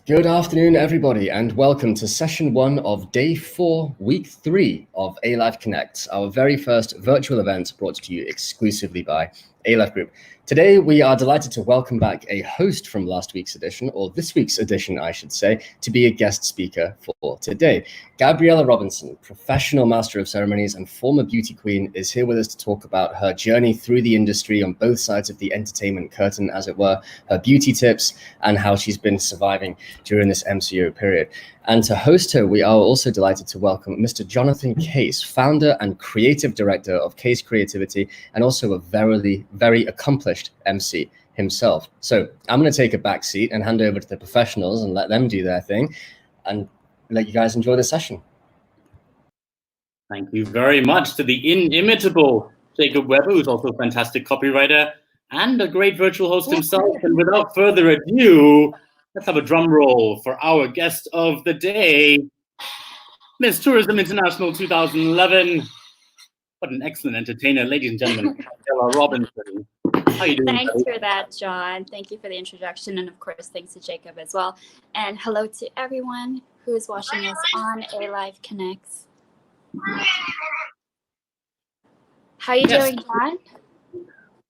Good afternoon, everybody, and welcome to session 1 of day 4, week 3 of ALYFE Connect, our very first virtual event brought to you exclusively by ALYFE Group. Today, we are delighted to welcome back a host from last week's edition, or this week's edition, I should say, to be a guest speaker for today. Gabriella Robinson, professional master of ceremonies and former beauty queen, is here with us to talk about her journey through the industry on both sides of the entertainment curtain, as it were, her beauty tips, and how she's been surviving during this MCO period. And to host her, we are also delighted to welcome Mr. Jonathan Case, founder and creative director of Case Creativity, and also a very accomplished MC himself. So I'm going to take a back seat and hand over to the professionals and let them do their thing and let you guys enjoy the session. Thank you very much to the inimitable Jacob Weber, who's also a fantastic copywriter and a great virtual host himself. And without further ado, let's have a drum roll for our guest of the day, Miss Tourism International 2011. What an excellent entertainer, ladies and gentlemen, Gabriella Robinson. How are you doing? Thanks for that, John. Thank you for the introduction, and of course, thanks to Jacob as well. And hello to everyone who is watching us on ALYFE Connects. How are you doing, John?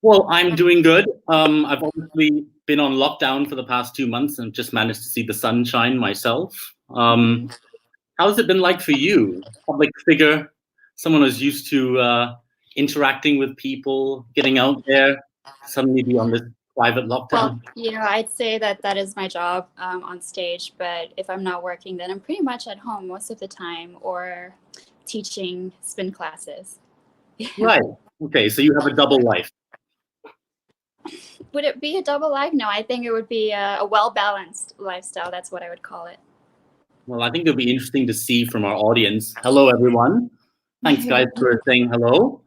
Well, I'm doing good. I've obviously been on lockdown for the past 2 months and just managed to see the sunshine myself. How's it been like for you? Public figure, someone who's used to interacting with people, getting out there, suddenly be on this private lockdown? Well, I'd say that is my job on stage, but if I'm not working, then I'm pretty much at home most of the time or teaching spin classes. Right. Okay, so you have a double life. Would it be a double life? No, I think it would be a well-balanced lifestyle. That's what I would call it. Well, I think it'll be interesting to see from our audience. Hello, everyone. Thanks, guys, for saying hello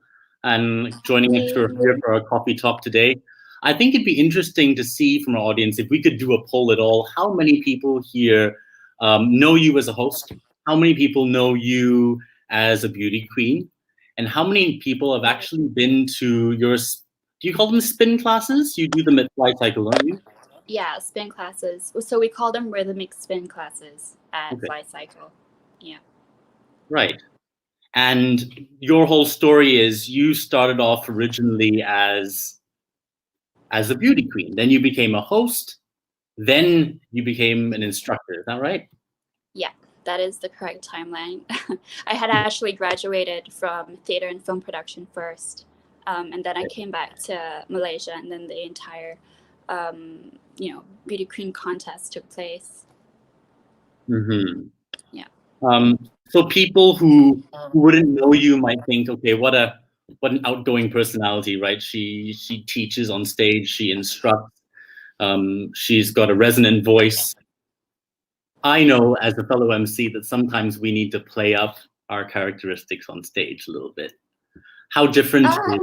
and joining us here for our coffee talk today. I think it'd be interesting to see from our audience, if we could do a poll at all, how many people here know you as a host? How many people know you as a beauty queen? And how many people have actually been to your, do you call them spin classes? You do them at Fly Cycle, don't you? Yeah, spin classes. So we call them rhythmic spin classes at Fly Cycle. Yeah. Right. And your whole story is you started off originally as a beauty queen. Then you became a host. Then you became an instructor. Is that right? Yeah, that is the correct timeline. I had actually graduated from theater and film production first. And then I came back to Malaysia, and then the entire, beauty queen contest took place. Mm-hmm. Yeah. So people who wouldn't know you might think, okay, what an outgoing personality, right? She teaches on stage, she instructs, she's got a resonant voice. I know as a fellow MC that sometimes we need to play up our characteristics on stage a little bit. How different is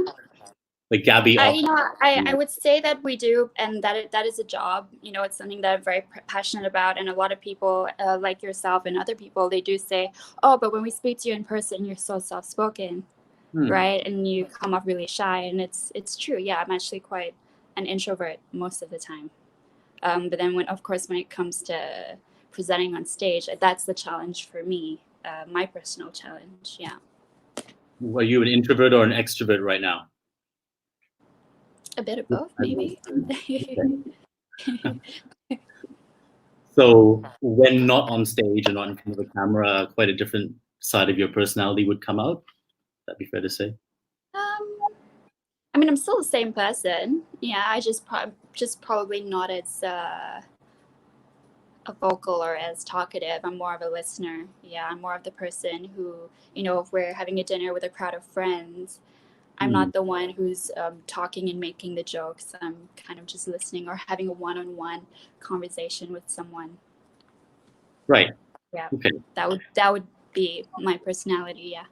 like Gabby? I would say that we do, and that is a job. It's something that I'm very passionate about, and a lot of people like yourself and other people, they do say, oh, but when we speak to you in person, you're so soft-spoken, right? And you come off really shy, and it's true. Yeah, I'm actually quite an introvert most of the time. But then when it comes to presenting on stage, that's the challenge for me, my personal challenge. Yeah. Are you an introvert or an extrovert right now? A bit of both, maybe. So when not on stage and not in front of a camera, quite a different side of your personality would come out? That'd be fair to say? I'm still the same person. Yeah, I just probably not as a vocal or as talkative. I'm more of a listener. Yeah, I'm more of the person who, if we're having a dinner with a crowd of friends, I'm not the one who's talking and making the jokes. I'm kind of just listening or having a one-on-one conversation with someone. Right. Yeah. Okay. That would be my personality. Yeah.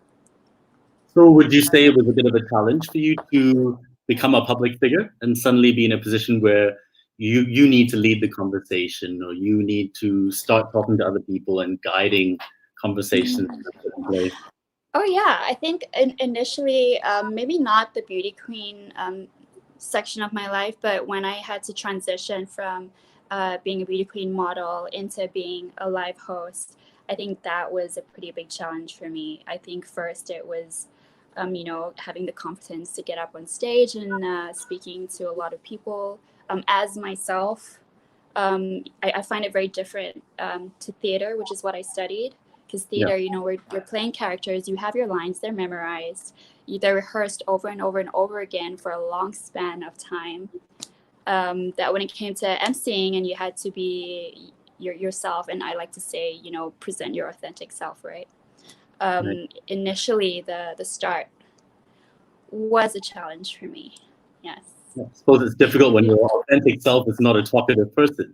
So would you say it was a bit of a challenge for you to become a public figure and suddenly be in a position where you need to lead the conversation, or you need to start talking to other people and guiding conversations in a certain way? Oh yeah, I think initially maybe not the beauty queen section of my life, but when I had to transition from being a beauty queen model into being a live host, I think that was a pretty big challenge for me. I think first it was, having the confidence to get up on stage and speaking to a lot of people as myself. I find it very different to theater, which is what I studied. Because theater, where you're playing characters, you have your lines, they're memorized, they're rehearsed over and over and over again for a long span of time. That when it came to emceeing and you had to be yourself, and I like to say, present your authentic self, right? Initially, the start was a challenge for me. Yes. I suppose it's difficult when your authentic self is not a talkative person.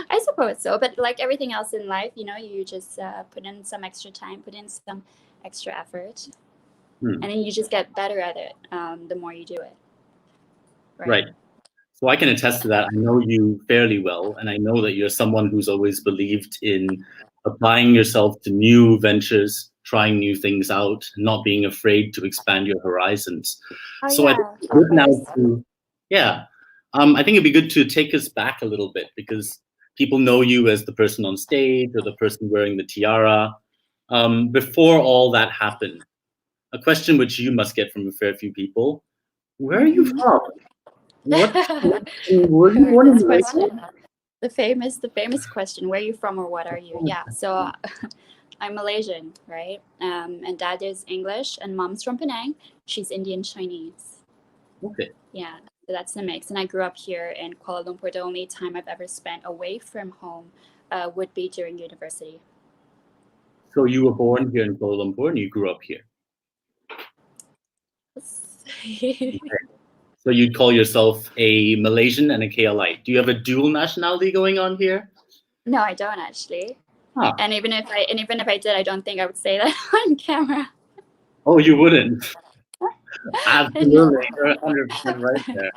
I suppose so, but like everything else in life, you just put in some extra time, put in some extra effort, and then you just get better at it the more you do it. Right. So I can attest to that. I know you fairly well, and I know that you're someone who's always believed in applying yourself to new ventures, trying new things out, not being afraid to expand your horizons. Oh, so yeah, I think it's good now to, I think it'd be good to take us back a little bit, because people know you as the person on stage or the person wearing the tiara. Before all that happened, a question which you must get from a fair few people: where are you from? What were you born in question? The famous question: where are you from, or what are you? Yeah, so I'm Malaysian, right? And dad is English, and mom's from Penang. She's Indian Chinese. Okay. Yeah, so that's the mix. And I grew up here in Kuala Lumpur. The only time I've ever spent away from home would be during university. So you were born here in Kuala Lumpur and you grew up here. Okay. So you'd call yourself a Malaysian and a KLite. Do you have a dual nationality going on here? No, I don't actually. Huh. And even if I did, I don't think I would say that on camera. Oh, you wouldn't? Absolutely, you're 100% right there.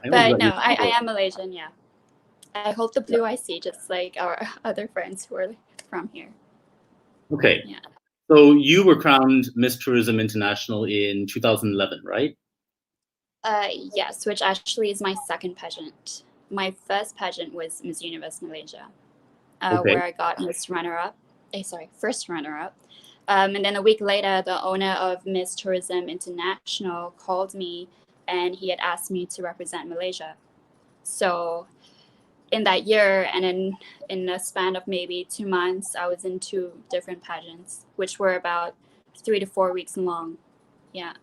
But no, I am Malaysian. Yeah, I hold the blue IC just like our other friends who are from here. Okay. Yeah. So you were crowned Miss Tourism International in 2011, right? Yes, which actually is my second pageant. My first pageant was Miss Universe Malaysia, where I got Miss Runner-Up. First runner-up. And then a week later, the owner of Miss Tourism International called me, and he had asked me to represent Malaysia. So in that year, and in a span of maybe 2 months, I was in 2 different pageants, which were about 3 to 4 weeks long. Yeah.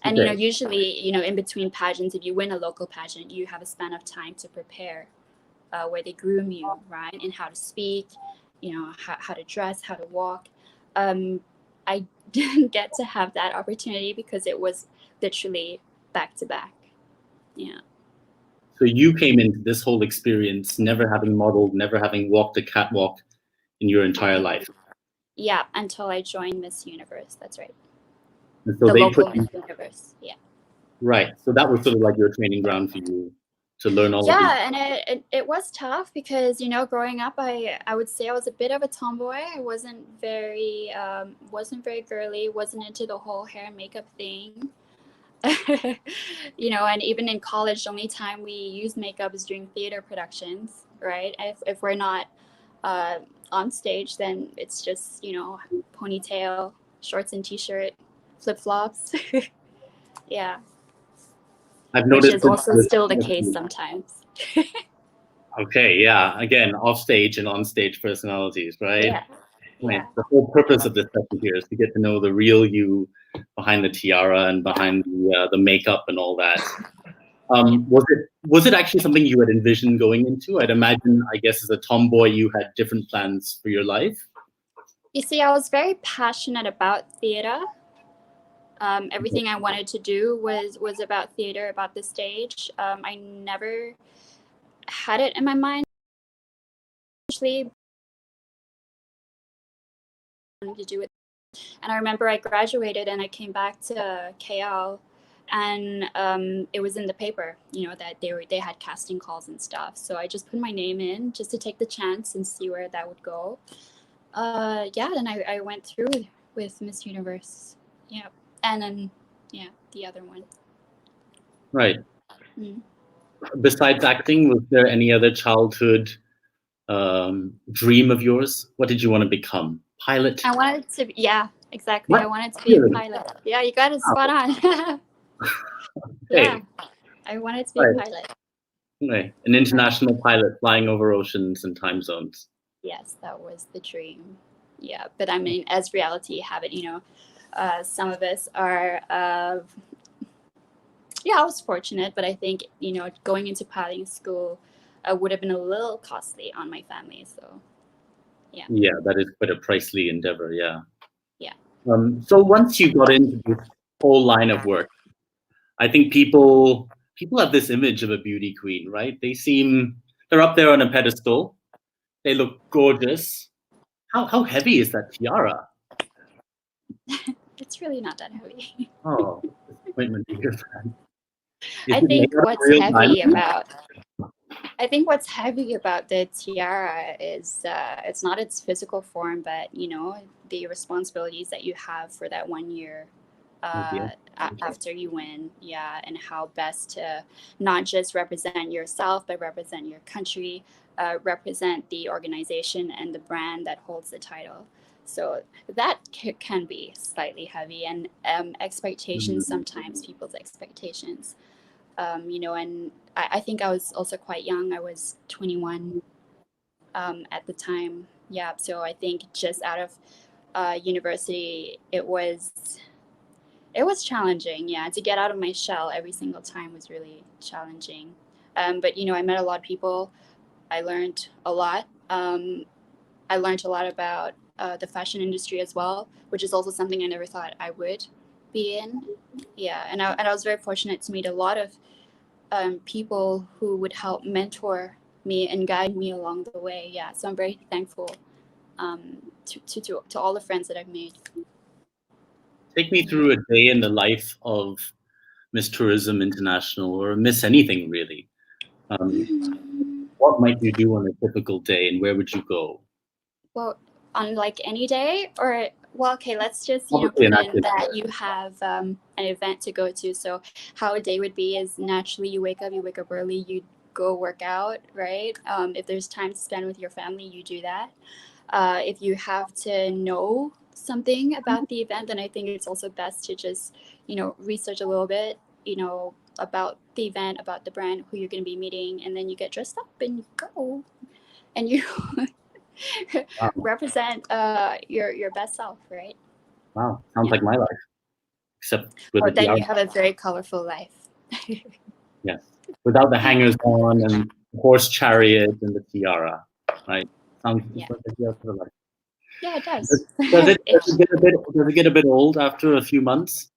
And, usually, in between pageants, if you win a local pageant, you have a span of time to prepare where they groom you, right? And how to speak, how to dress, how to walk. I didn't get to have that opportunity because it was literally back to back. Yeah. So you came into this whole experience never having modeled, never having walked a catwalk in your entire life. Yeah, until I joined Miss Universe. That's right. And so the local Miss Universe. Yeah. Right. So that was sort of like your training ground for you to learn all of these. Yeah, and it was tough because, growing up, I would say I was a bit of a tomboy. I wasn't very girly, wasn't into the whole hair and makeup thing. And even in college, the only time we use makeup is during theater productions, right? If we're not on stage, then it's just, ponytail, shorts and t-shirt, flip-flops. Yeah. I've noticed which is also still the case sometimes. Okay, yeah. Again, off stage and on stage personalities, right? Yeah. Right. The whole purpose of this session here is to get to know the real you behind the tiara and behind the makeup and all that. Was it actually something you had envisioned going into? I'd imagine, I guess, as a tomboy, you had different plans for your life. You see, I was very passionate about theater. Everything I wanted to do was about theater, about the stage. I never had it in my mind actually to do it. And I remember I graduated and I came back to KL, and it was in the paper, that they had casting calls and stuff. So I just put my name in just to take the chance and see where that would go. Then I went through with Miss Universe. Yeah. And then, the other one. Right. Mm. Besides acting, was there any other childhood dream of yours? What did you want to become? Pilot? I wanted to, yeah, exactly. What? I wanted to be a pilot. Yeah, you got it spot on. Yeah, I wanted to be a pilot. Okay. An international pilot flying over oceans and time zones. Yes, that was the dream. Yeah, but I mean, as reality have it, some of us are. Yeah, I was fortunate, but I think going into piloting school would have been a little costly on my family. So, yeah. Yeah, that is quite a pricey endeavor. Yeah. Yeah. So once you got into this whole line of work, I think people have this image of a beauty queen, right? They're up there on a pedestal. They look gorgeous. How heavy is that tiara? It's really not that heavy. Oh, disappointment to hear that. I think what's heavy about the tiara is it's not its physical form, but the responsibilities that you have for that 1 year after you win, and how best to not just represent yourself, but represent your country, represent the organization and the brand that holds the title. So that can be slightly heavy, and expectations, sometimes people's expectations. And I think I was also quite young. I was 21 at the time. Yeah, so I think just out of university, it was challenging. Yeah, to get out of my shell every single time was really challenging. But I met a lot of people. I learned a lot. I learned a lot about the fashion industry as well, which is also something I never thought I would be in. Yeah, and I was very fortunate to meet a lot of people who would help mentor me and guide me along the way. Yeah, so I'm very thankful to all the friends that I've made. Take me through a day in the life of Miss Tourism International, or Miss anything really. What might you do on a typical day, and where would you go? Well, on like any day, or okay, let's just put in that you have an event to go to. So how a day would be is naturally you wake up early, you go work out, right? If there's time to spend with your family, you do that. If you have to know something about the event, then I think it's also best to just research a little bit about the event, about the brand, who you're going to be meeting, and then you get dressed up and you go and you represent your best self, right? Wow, sounds like my life, except with then you have a very colorful life. Yes, without the hangers on and the horse chariot and the tiara, right? Sounds like the other life. Yeah, it does. Does it get a bit old after a few months?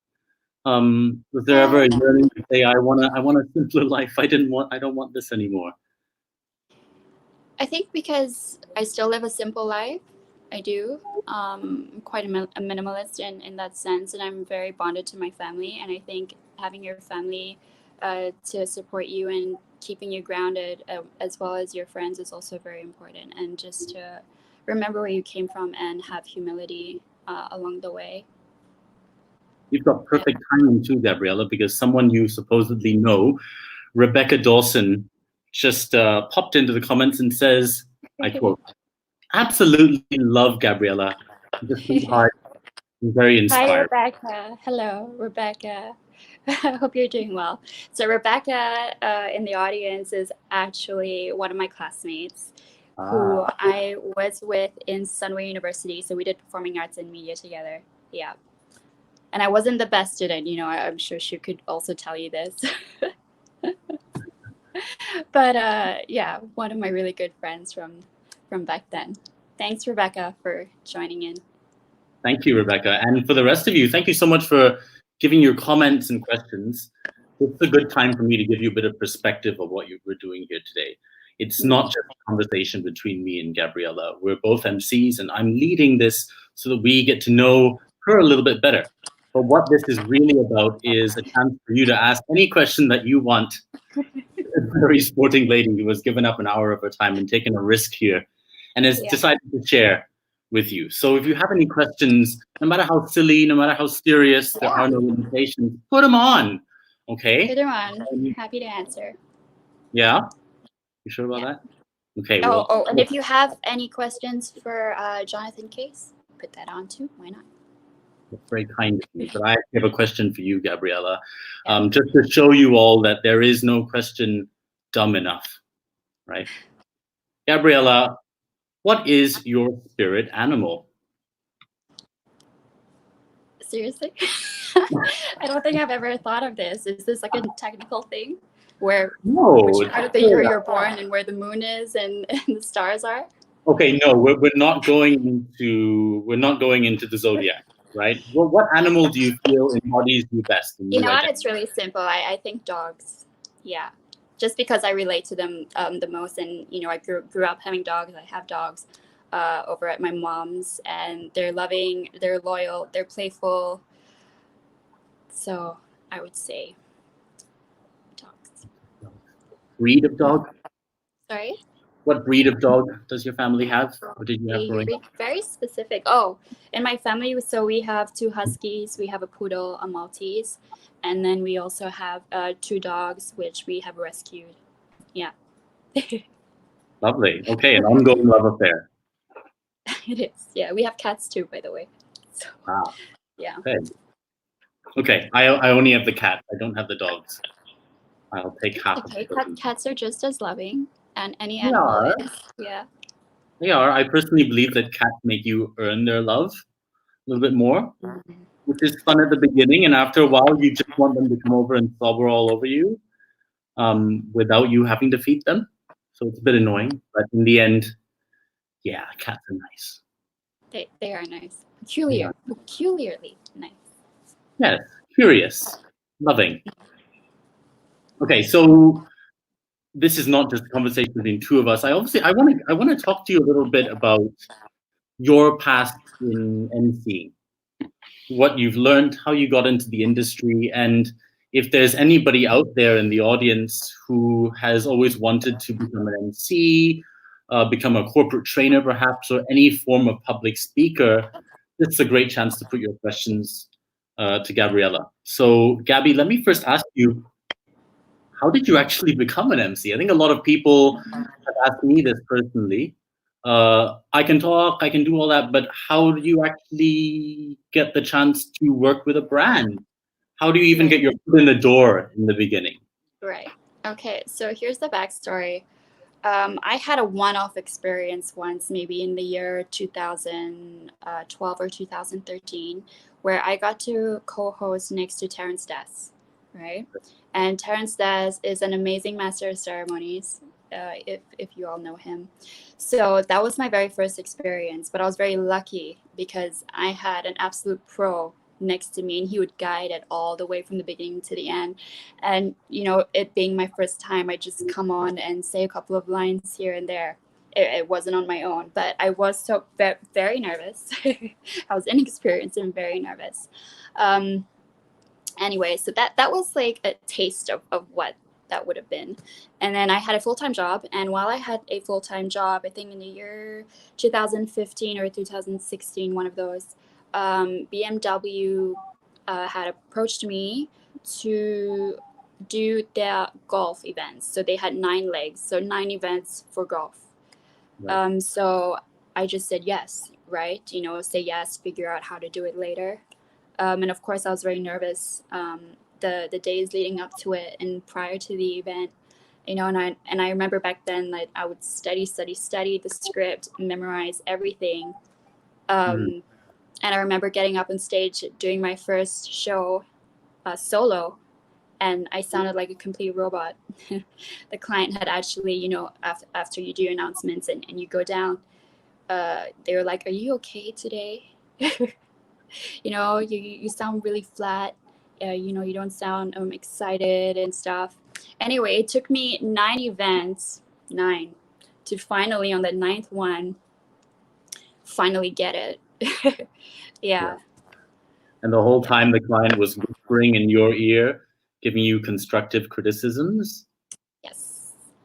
Was there ever a yearning to say, I want a simpler life? I don't want this anymore. I think because I still live a simple life. I do. I'm quite a minimalist in that sense, and I'm very bonded to my family. And I think having your family to support you and keeping you grounded, as well as your friends, is also very important. And just to remember where you came from and have humility along the way. You've got perfect timing too, Gabriella, because someone you supposedly know, Rebecca Dawson, just popped into the comments and says, I quote, "Absolutely love Gabriella. Just sweetheart, very inspired." Hi, Rebecca. Hello, Rebecca. I hope you're doing well. So Rebecca in the audience is actually one of my classmates who I was with in Sunway University. So we did performing arts and media together. Yeah. And I wasn't the best student, I'm sure she could also tell you this. But yeah, one of my really good friends from back then. Thanks, Rebecca, for joining in. Thank you, Rebecca. And for the rest of you, thank you so much for giving your comments and questions. It's a good time for me to give you a bit of perspective of what we're doing here today. It's not just a conversation between me and Gabriella. We're both MCs, and I'm leading this so that we get to know her a little bit better. But what this is really about is a chance for you to ask any question that you want. A very sporting lady who has given up an hour of her time and taken a risk here and has decided to share with you. So if you have any questions, no matter how silly, no matter how serious, there are no limitations, put them on. Okay. Either one. Happy to answer. Yeah. You sure about that? Okay. Oh, and if you have any questions for Jonathan Case, put that on too. Why not? That's very kind of you. But I have a question for you, Gabriella. Just to show you all that there is no question dumb enough, right? Gabriella, what is your spirit animal? Seriously? I don't think I've ever thought of this. Is this like a technical thing? Where which part of the year you're born and where the moon is and the stars are? Okay, no, we're not going into the zodiac, right? What animal do you feel embodies you best? You know what? It's really simple. I think dogs. Yeah, just because I relate to them the most, and you know, I grew up having dogs. I have dogs over at my mom's, and they're loving, they're loyal, they're playful. So I would say dogs. Breed of dog? Sorry? What breed of dog does your family have? What did you have growing up? Very specific. Oh, in my family, so we have 2 huskies, we have a poodle, a Maltese, and then we also have 2 dogs, which we have rescued. Yeah. Lovely. Okay, an ongoing love affair. It is. Yeah, we have cats too, by the way. So, wow. Yeah. Okay. I only have the cat. I don't have the dogs. I'll take half. Okay, cats are just as loving, and any animal is. Yeah. They are. I personally believe that cats make you earn their love a little bit more, which is fun at the beginning, and after a while, you just want them to come over and slobber all over you, without you having to feed them. So it's a bit annoying, but in the end, yeah, cats are nice. They are nice. Peculiarly nice. Yes, curious, loving. Okay, so this is not just a conversation between 2 of us. I want to talk to you a little bit about your past in MC, what you've learned, how you got into the industry, and if there's anybody out there in the audience who has always wanted to become an MC, become a corporate trainer perhaps, or any form of public speaker, this is a great chance to put your questions to Gabriella. So Gabby, let me first ask you, how did you actually become an MC? I think a lot of people have asked me this personally. I can talk, I can do all that, but how do you actually get the chance to work with a brand? How do you even get your foot in the door in the beginning? Right. Okay, so here's the backstory. I had a one-off experience once, maybe in the year 2012 or 2013, where I got to co-host next to Terrence Dess, right? And Terrence Dess is an amazing master of ceremonies, if you all know him. So that was my very first experience, but I was very lucky because I had an absolute pro next to me, and he would guide it all the way from the beginning to the end. And you know, it being my first time, I just come on and say a couple of lines here and there. It wasn't on my own, but I was so very nervous. I was inexperienced and very nervous. Anyway, so that was like a taste of what that would have been. And then I had a full-time job, and while I had a full-time job, I think in the year 2015 or 2016, one of those, BMW had approached me to do their golf events. So they had 9 legs, so 9 events for golf. Right. So I just said yes, right? You know, say yes, figure out how to do it later. And of course, I was very nervous the days leading up to it and prior to the event. You know, and I remember back then that I would study the script, memorize everything. And I remember getting up on stage doing my first show solo, and I sounded like a complete robot. The client had actually, you know, after you do your announcements and you go down, they were like, "Are you okay today?" You know, you sound really flat. You know, you don't sound excited and stuff. Anyway, it took me 9 events, to finally, on the 9th one, finally get it. Yeah. And the whole time the client was whispering in your ear, giving you constructive criticisms?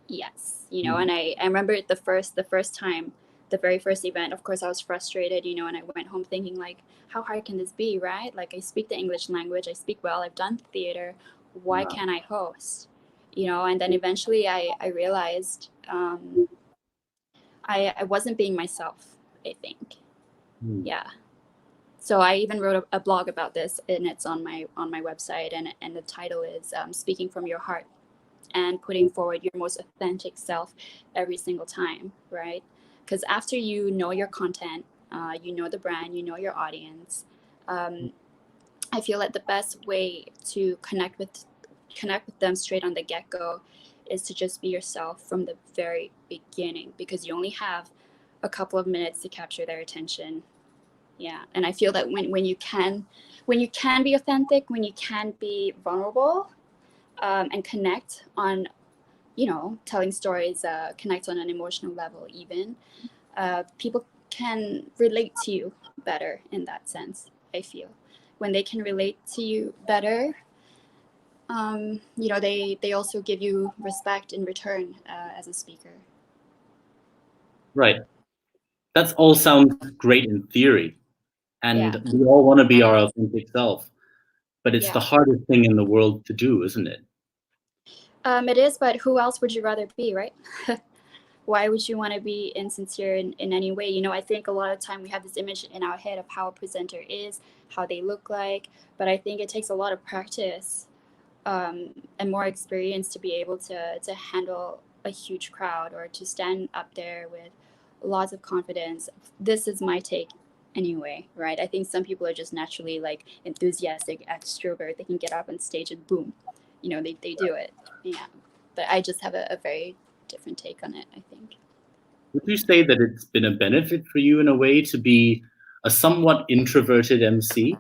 Yes. You know, and I remember the first time, the very first event, of course I was frustrated, you know, and I went home thinking like, how hard can this be, right? Like, I speak the English language, I speak well, I've done theater. Why can't I host? You know, and then eventually I realized I wasn't being myself, I think. Yeah. So I even wrote a blog about this, and it's on my website, and the title is Speaking from Your Heart and putting forward your most authentic self every single time, right? Because after you know your content, you know the brand, you know your audience, I feel that the best way to connect with them straight on the get-go is to just be yourself from the very beginning, because you only have a couple of minutes to capture their attention. Yeah, and I feel that when you can be authentic, when you can be vulnerable, and connect on, you know, telling stories, connect on an emotional level, even people can relate to you better in that sense. I feel when they can relate to you better, you know, they also give you respect in return as a speaker. Right. That all sounds great in theory. And Yeah. we all want to be our authentic self. But it's Yeah. the hardest thing in the world to do, isn't it? It is, but who else would you rather be, right? Why would you want to be insincere in any way? You know, I think a lot of time we have this image in our head of how a presenter is, how they look like, but I think it takes a lot of practice and more experience to be able to handle a huge crowd, or to stand up there with lots of confidence. This is my take anyway, right? I think some people are just naturally like enthusiastic, extrovert. They can get up on stage and boom, you know, they do it. Yeah. But I just have a very different take on it, I think. Would you say that it's been a benefit for you in a way to be a somewhat introverted MC?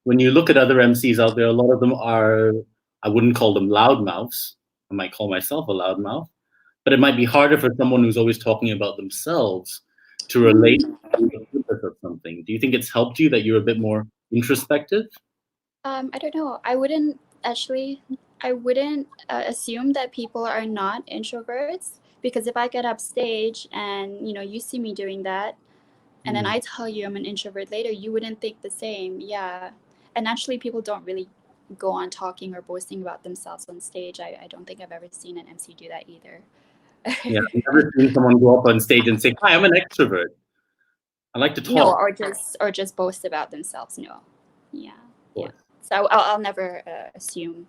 When you look at other MCs out there, a lot of them are, I wouldn't call them loudmouths. I might call myself a loudmouth, but it might be harder for someone who's always talking about themselves to relate to the purpose of something. Do you think it's helped you that you're a bit more introspective? I don't know. I wouldn't assume that people are not introverts, because if I get up stage and, you know, you see me doing that, and then I tell you I'm an introvert later, you wouldn't think the same. Yeah. And actually, people don't really go on talking or boasting about themselves on stage. I don't think I've ever seen an MC do that either. Yeah, I've never seen someone go up on stage and say, "Hi, I'm an extrovert. I like to talk." No, or just boast about themselves. No. Yeah. Yeah. So I'll never assume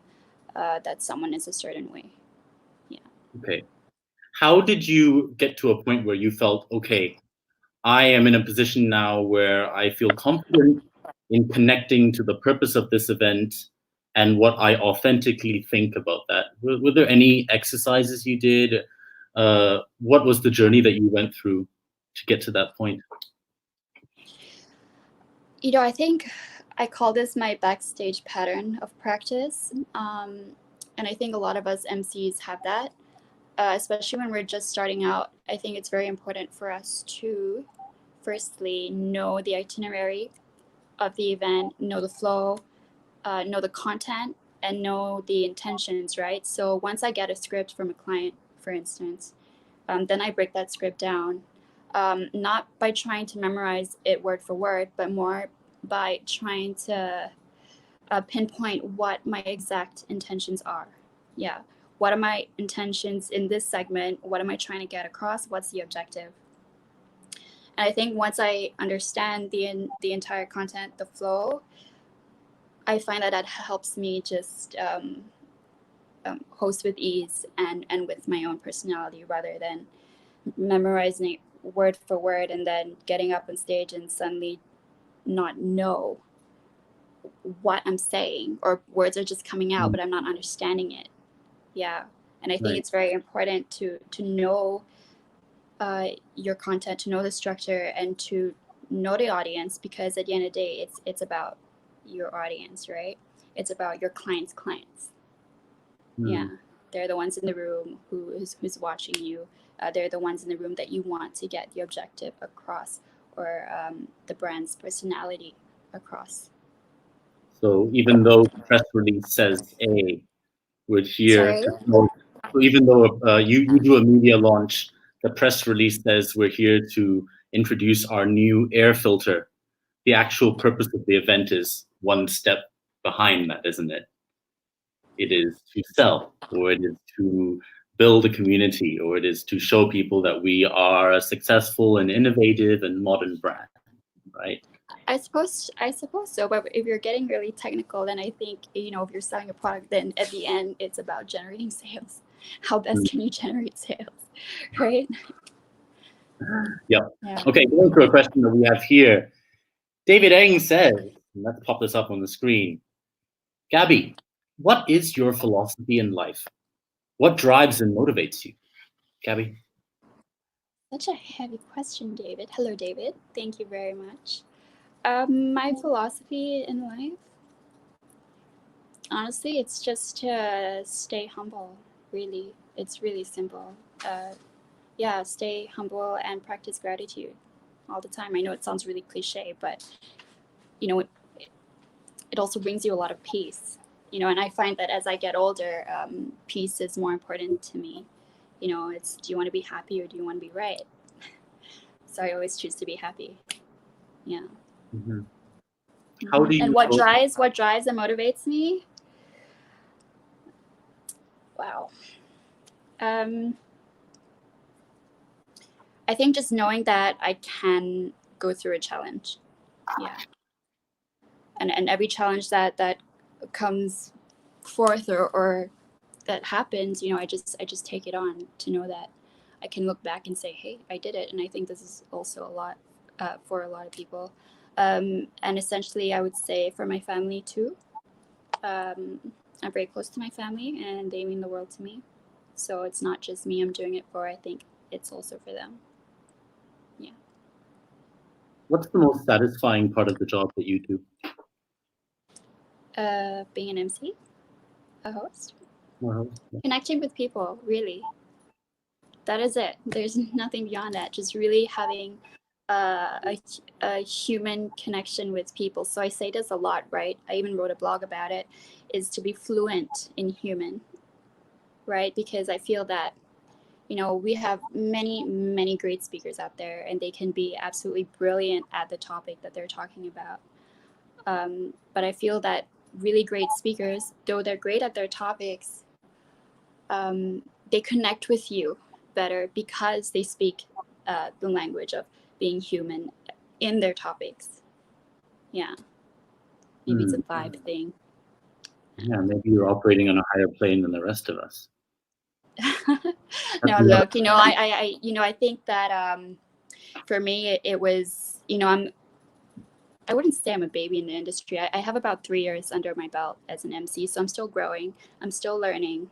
that someone is a certain way. Yeah. Okay. How did you get to a point where you felt, okay, I am in a position now where I feel confident in connecting to the purpose of this event and what I authentically think about that? Were there any exercises you did? What was the journey that you went through to get to that point? You know, I think I call this my backstage pattern of practice. And I think a lot of us MCs have that, especially when we're just starting out. I think it's very important for us to firstly know the itinerary of the event, know the flow, know the content, and know the intentions, right? So once I get a script from a client, for instance, then I break that script down, not by trying to memorize it word for word, but more by trying to pinpoint what my exact intentions are. Yeah. What are my intentions in this segment? What am I trying to get across? What's the objective? And I think once I understand the entire content, the flow, I find that helps me just host with ease and with my own personality, rather than memorizing it word for word and then getting up on stage and suddenly not know what I'm saying, or words are just coming out, but I'm not understanding it. Yeah. And I think it's very important to know your content, to know the structure, and to know the audience, because at the end of the day, it's about your audience, right? It's about your clients' clients. Yeah. They're the ones in the room who's watching you. They're the ones in the room that you want to get the objective across, or the brand's personality across. So even though the press release says A, we're here. Sorry? So even though you do a media launch, the press release says we're here to introduce our new air filter. The actual purpose of the event is one step behind that, isn't it? it is to sell, or it is to build a community, or it is to show people that we are a successful and innovative and modern brand, right? I suppose so. But if you're getting really technical, then I think, if you're selling a product, then at the end it's about generating sales. How best can you generate sales, right? Yep. Yeah. Okay, going to a question that we have here. David Eng says, let's pop this up on the screen. Gabby, what is your philosophy in life? What drives and motivates you? Gabby? Such a heavy question, David. Hello, David. Thank you very much. My philosophy in life, honestly, it's just to stay humble. Really, it's really simple. Yeah, stay humble and practice gratitude all the time. I know it sounds really cliche, but it also brings you a lot of peace. And I find that as I get older, peace is more important to me. It's, do you want to be happy or do you want to be right? So I always choose to be happy. Yeah. Mm-hmm. How do you? And what drives and motivates me? Wow. I think just knowing that I can go through a challenge. Yeah. And every challenge that comes forth or that happens, I just take it on, to know that I can look back and say, hey, I did it. And I think this is also a lot for a lot of people. And essentially, I would say for my family too. I'm very close to my family and they mean the world to me. So it's not just me I'm doing it for. I think it's also for them. Yeah. What's the most satisfying part of the job that you do? Being an MC, a host. Well, Connecting with people, really. That is it. There's nothing beyond that. Just really having a human connection with people. So I say this a lot, right? I even wrote a blog about it, is to be fluent in human, right? Because I feel that, we have many, many great speakers out there and they can be absolutely brilliant at the topic that they're talking about. But I feel that really great speakers, though they're great at their topics, they connect with you better because they speak the language of being human in their topics. Yeah. Maybe it's a vibe thing. Yeah, maybe you're operating on a higher plane than the rest of us. No, look, I think that for me it was, I wouldn't say I'm a baby in the industry. I have about 3 years under my belt as an MC, so I'm still growing. I'm still learning.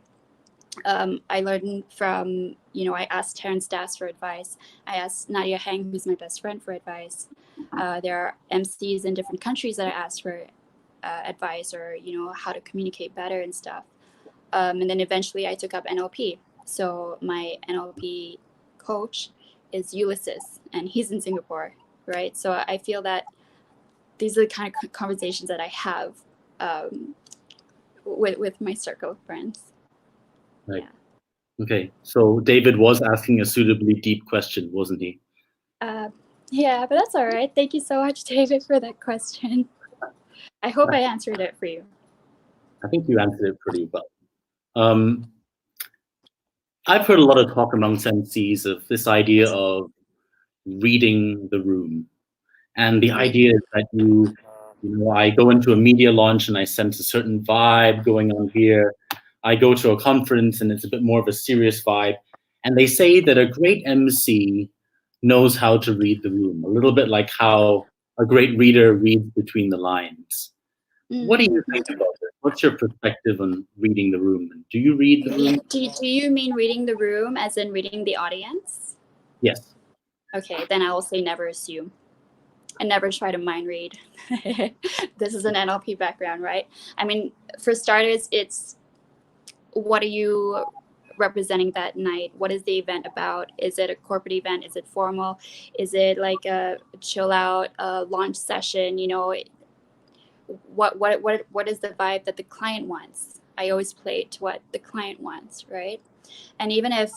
I learned from, I asked Terrence Das for advice. I asked Nadia Heng, who's my best friend, for advice. There are MCs in different countries that I asked for advice, or, how to communicate better and stuff. And then eventually I took up NLP. So my NLP coach is Ulysses, and he's in Singapore, right? So I feel that these are the kind of conversations that I have with my circle of friends. Right. Yeah. Okay, so David was asking a suitably deep question, wasn't he? Yeah, but that's all right. Thank you so much, David, for that question. I hope I answered it for you. I think you answered it pretty well. I've heard a lot of talk amongst MCs of this idea of reading the room. And the idea is that I go into a media launch and I sense a certain vibe going on here. I go to a conference and it's a bit more of a serious vibe. And they say that a great MC knows how to read the room, a little bit like how a great reader reads between the lines. What do you think about this? What's your perspective on reading the room? Do you read the room? Do you mean reading the room as in reading the audience? Yes. Okay, then I will say never assume. And never try to mind read. This is an NLP background, right? I mean, for starters, it's what are you representing that night? What is the event about? Is it a corporate event? Is it formal? Is it like a chill out launch session? What is the vibe that the client wants? I always play to what the client wants, right? And even if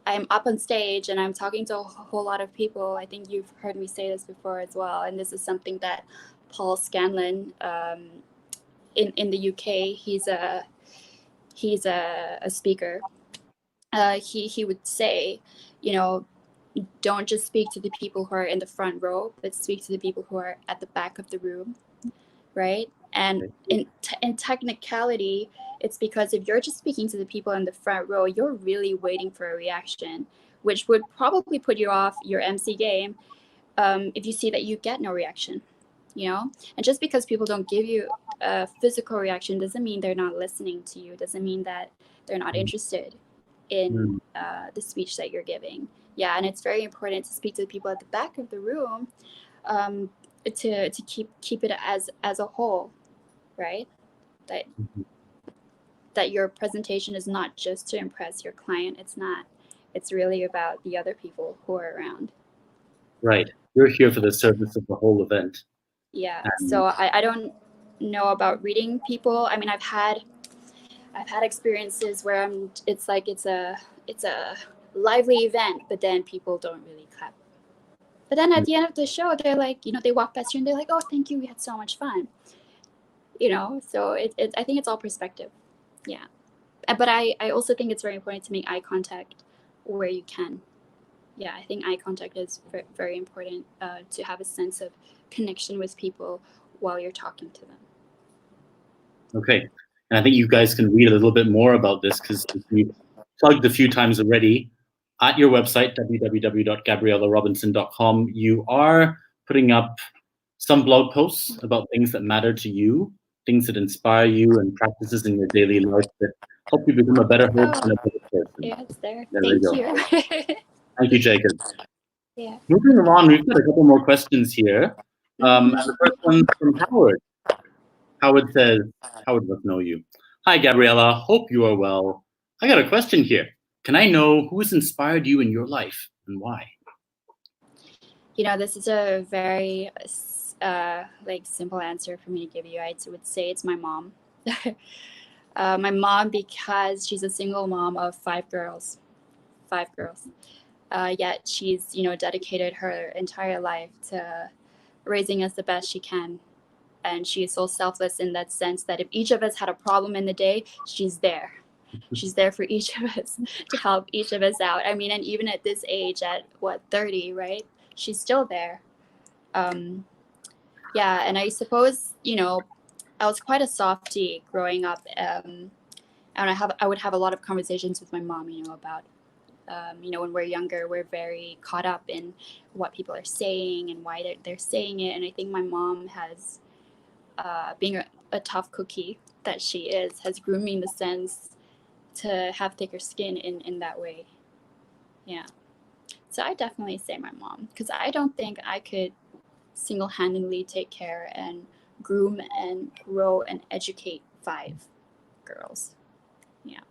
I'm up on stage and I'm talking to a whole lot of people, I think you've heard me say this before as well. And this is something that Paul Scanlon in the UK, he's a he's a speaker. He would say, you know, don't just speak to the people who are in the front row, but speak to the people who are at the back of the room, right? And in technicality, it's because if you're just speaking to the people in the front row, you're really waiting for a reaction, which would probably put you off your MC game if you see that you get no reaction, you know? And just because people don't give you a physical reaction doesn't mean they're not listening to you, doesn't mean that they're not interested in the speech that you're giving. Yeah, and it's very important to speak to the people at the back of the room to keep it as a whole, right? That your presentation is not just to impress your client. It's not. It's really about the other people who are around. Right. You're here for the service of the whole event. Yeah. So I don't know about reading people. I mean, I've had experiences where it's a lively event, but then people don't really clap. But then at the end of the show, they're like, you know, they walk past you and they're like, oh, thank you, we had so much fun. You know, so I think it's all perspective. Yeah. But I also think it's very important to make eye contact where you can. Yeah, I think eye contact is very important to have a sense of connection with people while you're talking to them. Okay. And I think you guys can read a little bit more about this because we've plugged a few times already. At your website, www.gabriellarobinson.com, you are putting up some blog posts about things that matter to you, things that inspire you, and practices in your daily life that help you become a better host and a better person. Yeah, it's there. Thank you. Thank you, Jacob. Yeah. Moving on, we've got a couple more questions here. And the first one from Howard. Howard says, Howard must know you. Hi, Gabriella. Hope you are well. I got a question here. Can I know who has inspired you in your life and why? You know, this is a very simple answer for me to give you. I would say it's my mom. My mom, because she's a single mom of 5 girls. Yet she's, you know, dedicated her entire life to raising us the best she can. And she is so selfless in that sense that if each of us had a problem in the day, she's there. She's there for each of us to help each of us out. I mean, and even at this age, at 30, right? She's still there. Yeah, and I suppose, you know, I was quite a softie growing up, and I would have a lot of conversations with my mom, you know, about, you know, when we're younger, we're very caught up in what people are saying and why they're saying it. And I think my mom has, being a tough cookie that she is, has groomed me in the sense to have thicker skin in that way. Yeah. So I definitely say my mom, because I don't think I could single-handedly take care and groom and grow and educate 5 girls. Yeah.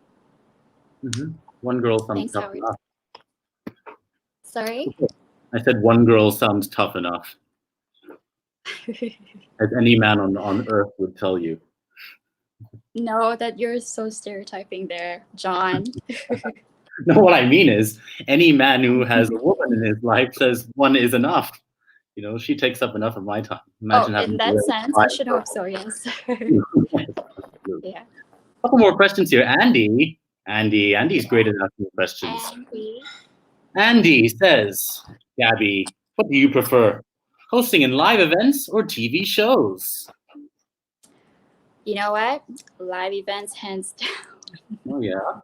One girl sounds Thanks, tough Howard. enough. Sorry? I said one girl sounds tough enough. As any man on earth would tell you. No, that you're so stereotyping there, John. No, what I mean is any man who has a woman in his life says one is enough. You know, she takes up enough of my time. Imagine in that sense, I should hope so, yes. Yeah. A couple more questions here. Andy's great at asking questions. Andy says, Gabby, what do you prefer? Hosting in live events or TV shows? You know what? Live events, hands down. Oh, yeah.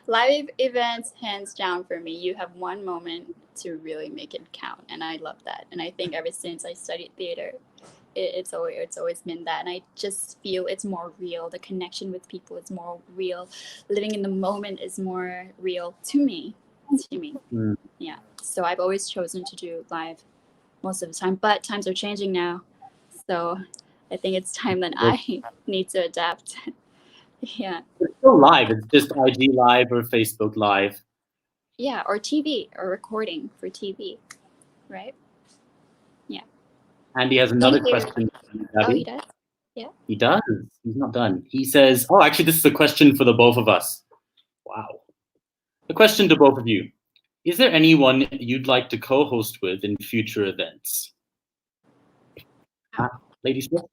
Live events, hands down for me. You have one moment to really make it count, and I love that. And I think ever since I studied theater, it's always been that. And I just feel it's more real. The connection with people is more real. Living in the moment is more real to me. Yeah. So I've always chosen to do live most of the time, but times are changing now. So I think it's time that I need to adapt. Yeah. It's still live. It's just IG Live or Facebook Live. Yeah, or TV, or recording for TV, right? Yeah. Andy has another question. Oh, he does? Yeah. He does. He's not done. He says, oh, actually, this is a question for the both of us. Wow. A question to both of you. Is there anyone you'd like to co-host with in future events? Lady Smith?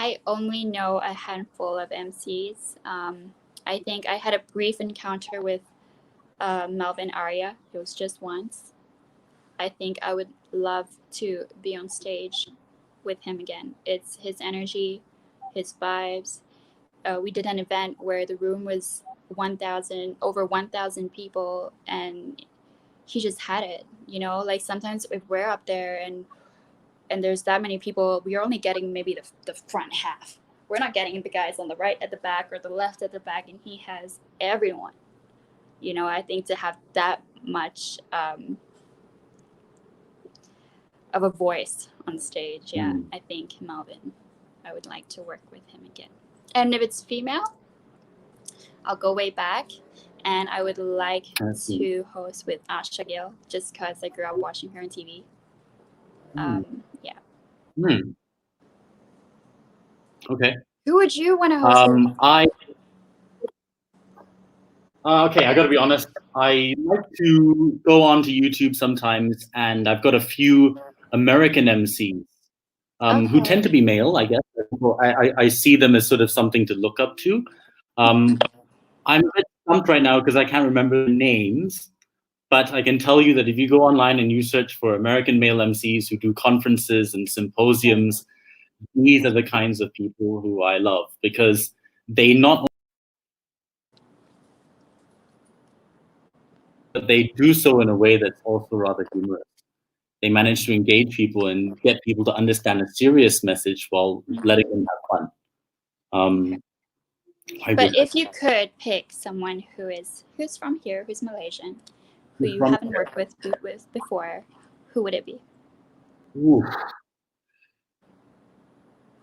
I only know a handful of MCs. I think I had a brief encounter with Melvin Arya. It was just once. I think I would love to be on stage with him again. It's his energy, his vibes. We did an event where the room was over 1,000 people, and he just had it. You know, like sometimes if we're up there and there's that many people, we're only getting maybe the front half. We're not getting the guys on the right at the back or the left at the back, and he has everyone. You know, I think to have that much of a voice on stage, I think Melvin, I would like to work with him again. And if it's female, I'll go way back, and I would like to host with Asha Gill, just because I grew up watching her on TV. Okay. Who would you want to host with? Okay, I got to be honest. I like to go onto YouTube sometimes, and I've got a few American MCs who tend to be male, I guess. I see them as sort of something to look up to. I'm a bit stumped right now because I can't remember the names, but I can tell you that if you go online and you search for American male MCs who do conferences and symposiums, these are the kinds of people who I love, because they not but they do so in a way that's also rather humorous. They manage to engage people and get people to understand a serious message while letting them have fun. But if you could pick someone who's from here, who's Malaysian, who you haven't worked with before, who would it be? Ooh.